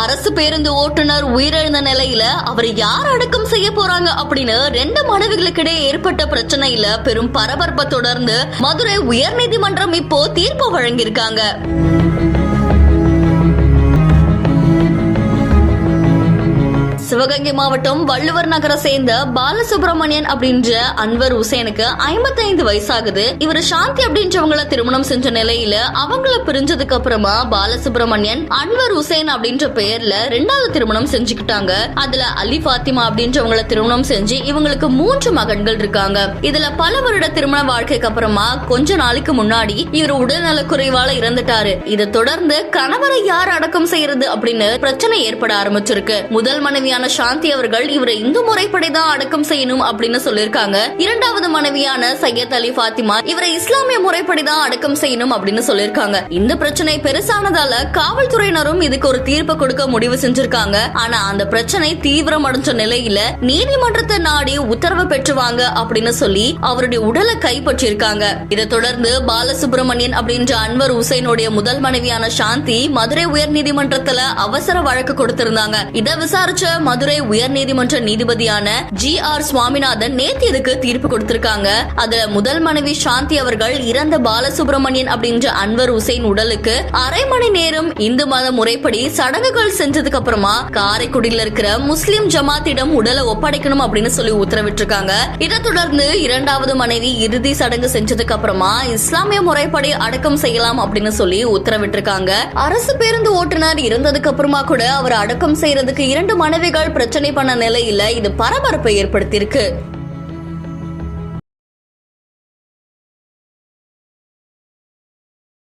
அரசு பேருந்து ஓட்டுநர் உயிரிழந்த நிலையில அவர் யார் அடக்கம் செய்ய போறாங்க அப்படின்னு 2 மனைவிகளுக்கிடையே ஏற்பட்ட பிரச்சனையில பெரும் பரபரப்பை தொடர்ந்து மதுரை உயர்நீதிமன்றம் இப்போ தீர்ப்பு வழங்கியிருக்காங்க. சிவகங்கை மாவட்டம் வள்ளுவர் நகரை சேர்ந்த பாலசுப்ரமணியன் அப்படின்ற அன்வர் ஹுசேனுக்கு 55 வயசாகுது. இவர் சாந்தி அப்படின்றவங்கள திருமணம் செஞ்ச நிலையில அவங்கள பிரிஞ்சதுக்கு அப்புறமா பாலசுப்ரமணியன் அன்வர் ஹுசேன் அப்படின்ற பெயர்ல 2வது திருமணம் செஞ்சுக்கிட்டாங்க. அதுல அலி பாத்திமா அப்படின்றவங்கள திருமணம் செஞ்சு இவங்களுக்கு 3 மகன்கள் இருக்காங்க. இதுல பல வருட திருமண வாழ்க்கைக்கு அப்புறமா கொஞ்ச நாளைக்கு முன்னாடி இவர் உடல்நல குறைவால இறந்துட்டாரு. இதை தொடர்ந்து கணவரை யார் அடக்கம் செய்யறது அப்படின்னு பிரச்சனை ஏற்பட ஆரம்பிச்சிருக்கு. முதல் மனைவியான சாந்தி அவர்கள் இவரை இந்து முறைப்படிதான் அடக்கம் செய்யணும் அப்படின்னு சொல்லிருக்காங்க. 2வது மனைவியான சையத் அலி பாத்திமா இவரை இஸ்லாமிய முறைப்படிதான் அடக்கம் செய்யணும் அப்படின்னு சொல்லிருக்காங்க. இந்த பிரச்சனை பெருசானதால காவல்துறையினரும் இதுக்கு ஒரு தீர்ப்பு கொடுக்க முடிவு செஞ்சிருக்காங்க. ஆனா அந்த பிரச்சனை தீவிரம் அடைஞ்ச நிலையில நீதிமன்றத்தை நாடி உத்தரவு பெற்றுவாங்க அப்படின்னு சொல்லி அவருடைய உடலை கைப்பற்றிருக்காங்க. இதை தொடர்ந்து பாலசுப்ரமணியன் அப்படின்ற அன்வர் ஹுசைனுடைய முதல் மனைவியான சாந்தி மதுரை உயர் நீதிமன்றத்துல அவசர வழக்கு கொடுத்திருந்தாங்க. இதை விசாரிச்ச மதுரை உயர்நீதிமன்ற நீதிபதியான GR சுவாமிநாதன் நேத்து இதுக்கு தீர்ப்பு கொடுத்திருக்காங்க. அதுல முதல் மனைவி சாந்தி அவர்கள் இறந்த பாலசுப்ரமணியன் அப்படின்ற அன்வர் ஹுசைன் உடலுக்கு அரை மணி நேரம் இந்து மத முறைப்படி சடங்குகள் செஞ்சதுக்கு அப்புறமா காரைக்குடியில் இருக்கிற முஸ்லிம் ஜமாத்திடம் உடலை ஒப்படைக்கணும் அப்படின்னு சொல்லி உத்தரவிட்டிருக்காங்க. இதை தொடர்ந்து 2வது மனைவி இறுதி சடங்கு செஞ்சதுக்கு அப்புறமா இஸ்லாமிய முறைப்படி அடக்கம் செய்யலாம் அப்படின்னு சொல்லி உத்தரவிட்டிருக்காங்க. அரசு பேருந்து ஓட்டுநர் இறந்ததுக்கு அப்புறமா கூட அவர் அடக்கம் செய்யறதுக்கு 2 மனைவிகள் பிரச்சனை பண்ண நிலையில இது பரபரப்பை ஏற்படுத்தியிருக்கு.